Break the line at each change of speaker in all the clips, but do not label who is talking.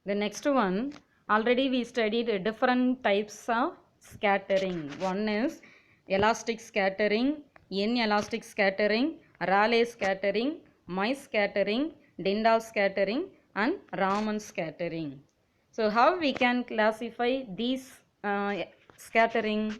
The next one, already we studied different types of scattering. One is elastic scattering, inelastic scattering, Rayleigh scattering, Mie scattering, Tyndall scattering, and Raman scattering. So how we can classify these scattering?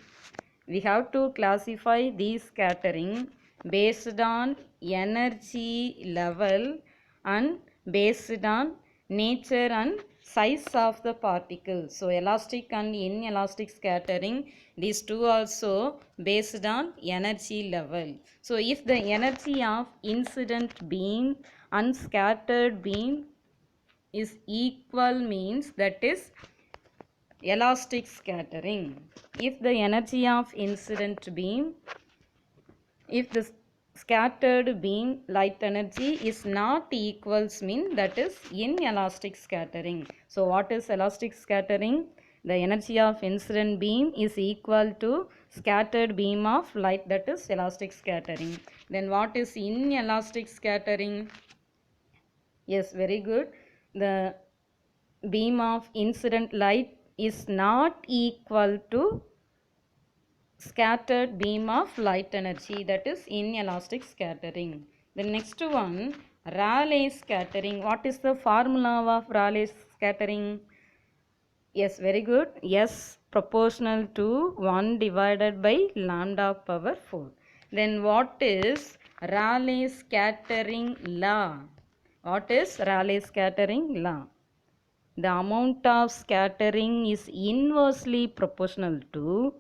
We have to classify these scattering based on energy level and based on nature and size of the particle. So elastic and inelastic scattering, these two also based on energy level. So if the energy of incident beam and scattered beam is equal, means that is elastic scattering. If the energy of incident beam, if the scattered beam light energy is not equals, mean that is inelastic scattering. So what is elastic scattering? The energy of incident beam is equal to scattered beam of light, that is elastic scattering. Then what is inelastic scattering? Yes, very good. The beam of incident light is not equal to scattered beam of light energy, that is inelastic scattering. The next one, Rayleigh scattering. What is the formula of Rayleigh scattering? Yes, very good. S proportional to 1 divided by lambda power 4. Then what is Rayleigh scattering law? What is Rayleigh scattering law? The amount of scattering is inversely proportional to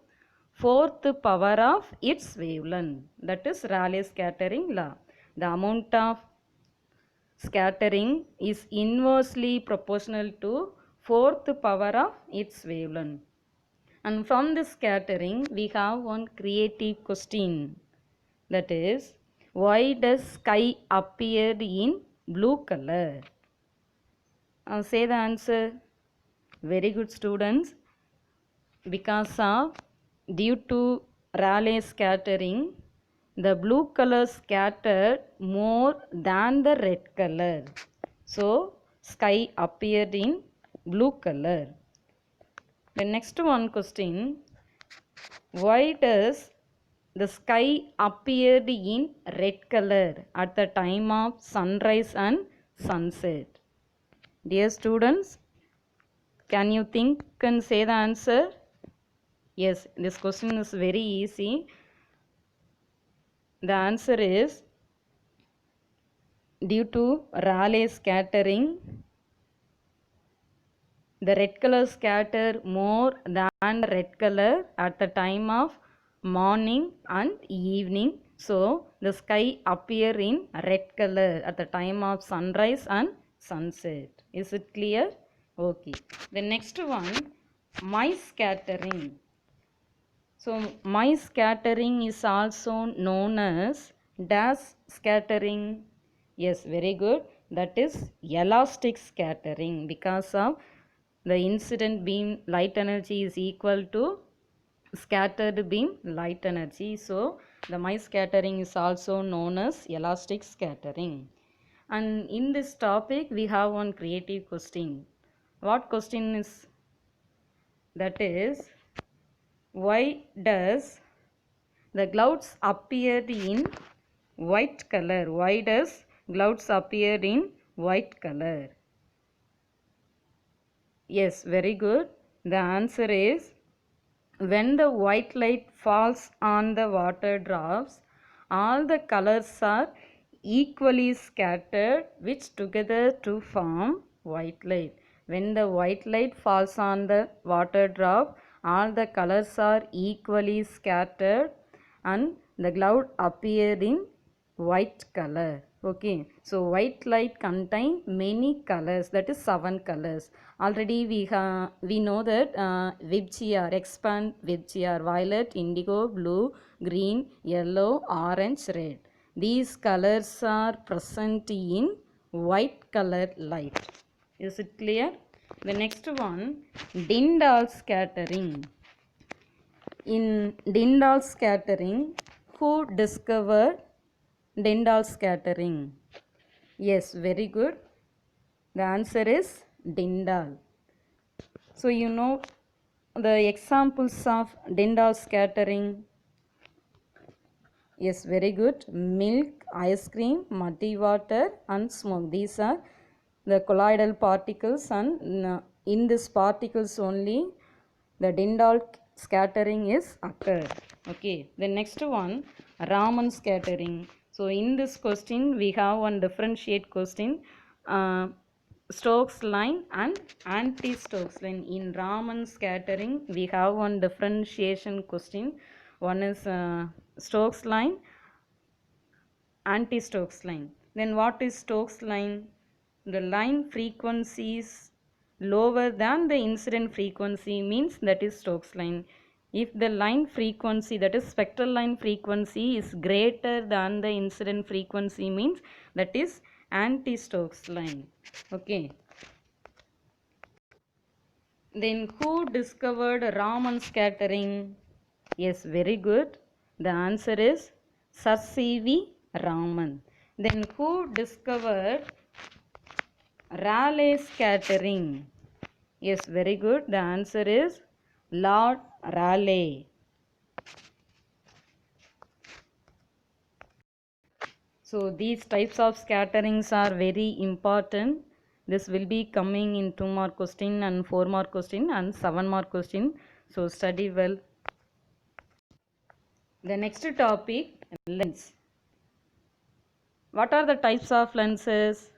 fourth power of its wavelength. That is Rayleigh scattering law. The amount of scattering is inversely proportional to fourth power of its wavelength. And from this scattering, we have one creative question. That is, why does sky appear in blue color? Say the answer. Very good, students. Because of due to Rayleigh scattering, the blue color scattered more than the red color. So sky appeared in blue color. The next one question, why does the sky appeared in red color at the time of sunrise and sunset? Dear students, can you think and say the answer? Yes, this question is very easy. The answer is due to Rayleigh scattering, the red color scatter more than red color at the time of morning and evening. So the sky appear in red color at the time of sunrise and sunset. Is it clear? Okay. The next one, Mie scattering. So Mie scattering is also known as dash scattering. Yes, very good. That is elastic scattering, because of the incident beam light energy is equal to scattered beam light energy. So the Mie scattering is also known as elastic scattering. And in this topic we have one creative question. What question is? That is, why does the clouds appeared in white color? Why does clouds appear in white color? Yes, very good. The answer is, when the white light falls on the water drops, all the colors are equally scattered, which together to form white light. When the white light falls on the water drop, all the colors are equally scattered and the cloud appeared in white color. Okay, so white light contain many colors, that is 7 colors. Already we know that VIBGR, expand VIBGR, violet, indigo, blue, green, yellow, orange, red. These colors are present in white color light. Is it clear? The next one, Tyndall scattering. In Tyndall scattering, who discovered Tyndall scattering? Yes, very good. The answer is Tyndall. So you know the examples of Tyndall scattering. Yes, very good. Milk, ice cream, muddy water, and smoke. These are the colloidal particles, and in these particles only the Tyndall scattering is occurred. Okay, the next one, Raman scattering. So in this question we have one differentiate question. Stokes line and anti-Stokes line. In Raman scattering we have one differentiation question. One is Stokes line, anti-Stokes line. Then what is Stokes line? The line frequency is lower than the incident frequency, means that is Stokes line. If the line frequency, that is spectral line frequency, is greater than the incident frequency, means that is anti-Stokes line. Okay. Then who discovered Raman scattering? Yes, very good. The answer is Sir C.V. Raman. Then who discovered Rayleigh scattering? Yes, very good. The answer is Lord Rayleigh. So these types of scatterings are very important. This will be coming in 2 mark question and 4 mark question and 7 mark question. So study well. The next topic, lens. What are the types of lenses?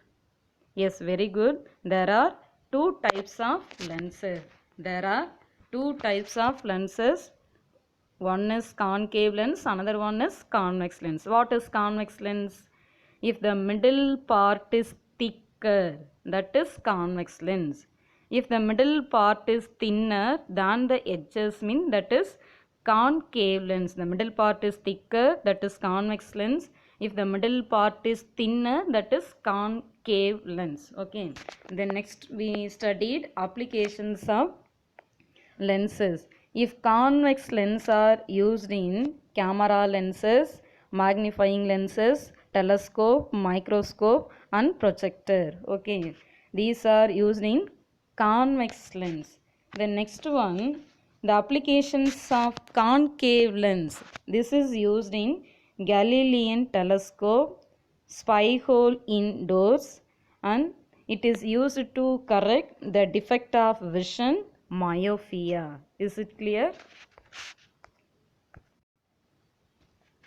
Yes, very good. There are two types of lenses. There are two types of lenses. One is concave lens, another one is convex lens. What is convex lens? If the middle part is thicker, that is convex lens. If the middle part is thinner than the edges, mean that is concave lens. The middle part is thicker, that is convex lens. If the middle part is thinner, that is concave lens. Okay. Then next we studied applications of lenses. If convex lenses are used in camera lenses, magnifying lenses, telescope, microscope, and projector. Okay, these are used in convex lens. The next one, the applications of concave lens. This is used in Galilean telescope, spy hole indoors, and it is used to correct the defect of vision, myopia. Is it clear?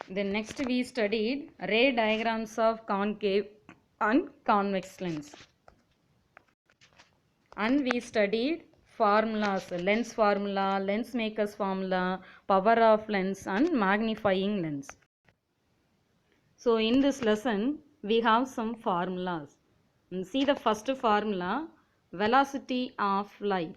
Then next we studied ray diagrams of concave and convex lens. And we studied formulas, lens formula, lens maker's formula, power of lens, and magnifying lens. So in this lesson we have some formulas. And see the first formula, velocity of light.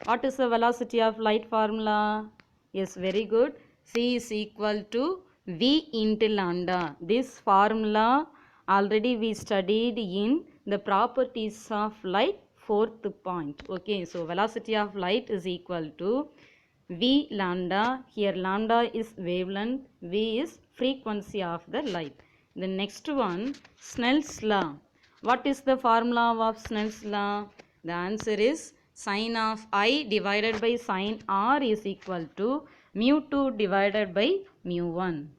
What is the velocity of light formula? Yes, very good. C is equal to V into lambda. This formula already we studied in the properties of light, fourth point. Okay, so velocity of light is equal to V lambda. Here lambda is wavelength, V is frequency of the light. The next one, Snell's law. What is the formula of Snell's law? The answer is sine of I divided by sine R is equal to mu 2 divided by mu 1.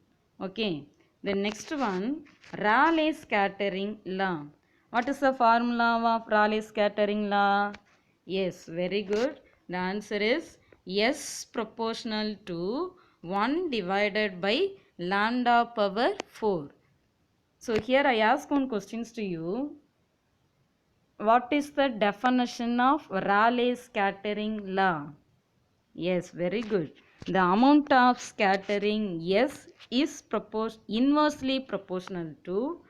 Okay. The next one, Rayleigh scattering law. What is the formula of Rayleigh scattering law? Yes, very good. The answer is S proportional to 1 divided by lambda power 4. So here I ask one questions to you. What is the definition of Rayleigh scattering law? Yes, very good. The amount of scattering S is inversely proportional to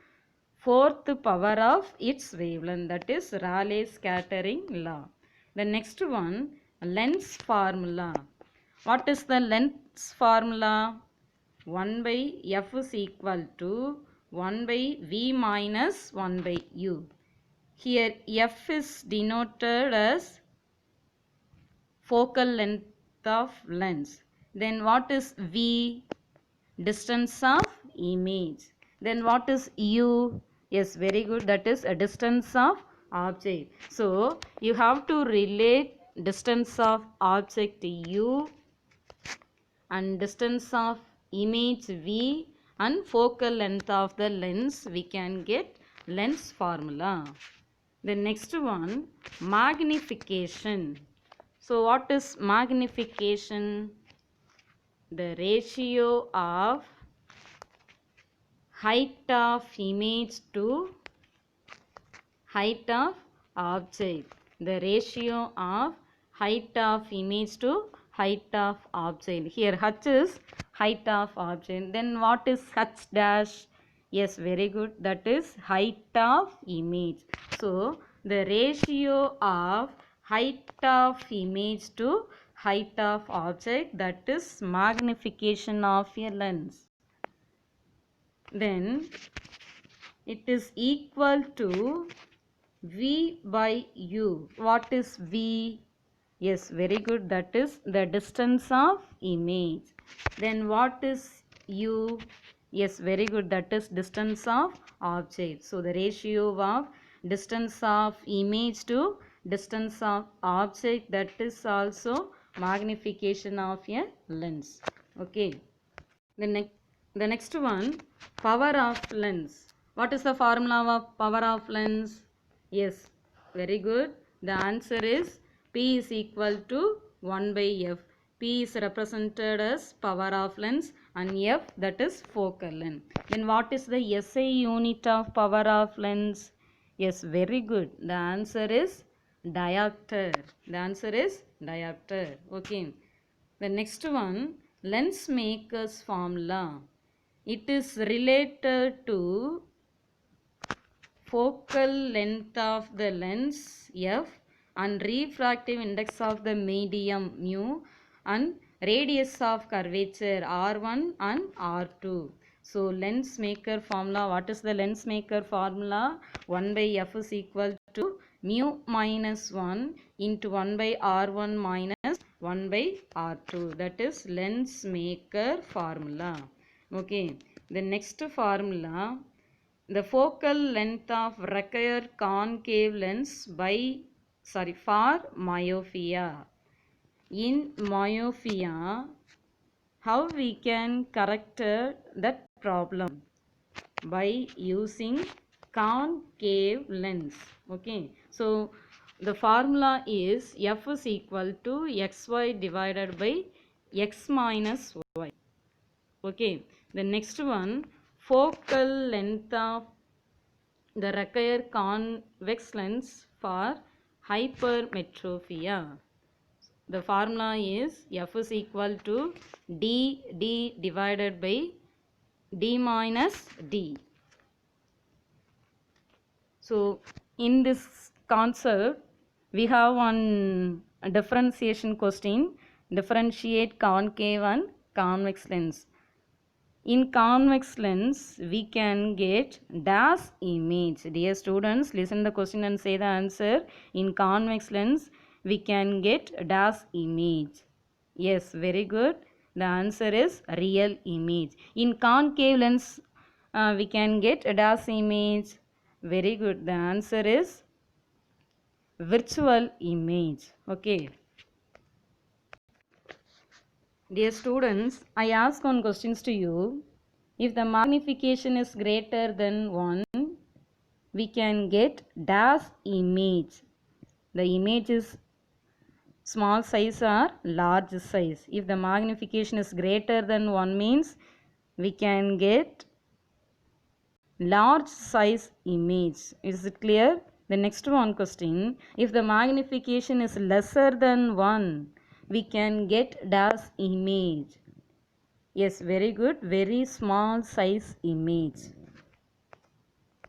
fourth power of its wavelength, that is Rayleigh scattering law. The next one, lens formula. What is the lens formula? 1 by F is equal to 1 by V minus 1 by U. Here F is denoted as focal length of lens. Then what is V? Distance of image. Then what is U? Yes, very good. That is a distance of object. So you have to relate distance of object u and distance of image v and focal length of the lens, we can get lens formula. The next one, magnification. So what is magnification? The ratio of height of image to height of object. The ratio of height of image to height of object. Here h is height of object. Then what is h dash? Yes, very good. That is height of image. So the ratio of height of image to height of object, that is magnification of a lens. Then it is equal to V by U. What is V? Yes, very good. That is the distance of image. Then what is U? Yes, very good. That is distance of object. So the ratio of distance of image to distance of object, that is also magnification of a lens. Okay. The next one, power of lens. What is the formula of power of lens? Yes, very good. The answer is P is equal to 1 by F. P is represented as power of lens and F, that is focal length. Then what is the SI unit of power of lens? Yes, very good. The answer is diopter. The answer is diopter. Okay. The next one, lens maker's formula. It is related to focal length of the lens f and refractive index of the medium mu and radius of curvature r1 and r2. So lens maker formula, what is the lens maker formula? 1 by f is equal to mu minus 1 into 1 by r1 minus 1 by r2. That is lens maker formula. Okay, the next formula, the focal length of required concave lens for myopia. In myopia, how we can correct that problem? By using concave lens. Okay, so the formula is f is equal to xy divided by x minus y. Okay, the next one, focal length of the required convex lens for hypermetropia. The formula is f is equal to d divided by d minus d. So in this concept, we have one differentiation question. Differentiate concave and convex lens. In convex lens, we can get dash image. Dear students, listen the question and say the answer. In convex lens, we can get dash image. Yes, very good. The answer is real image. In concave lens, we can get dash image. Very good. The answer is virtual image. Okay. Dear students, I ask one questions to you. If the magnification is greater than 1, we can get dash image. The image is small size or large size. If the magnification is greater than 1 means we can get large size image. Is it clear? The next one question, if the magnification is lesser than 1, we can get dash image. Yes, very good. Very small size image.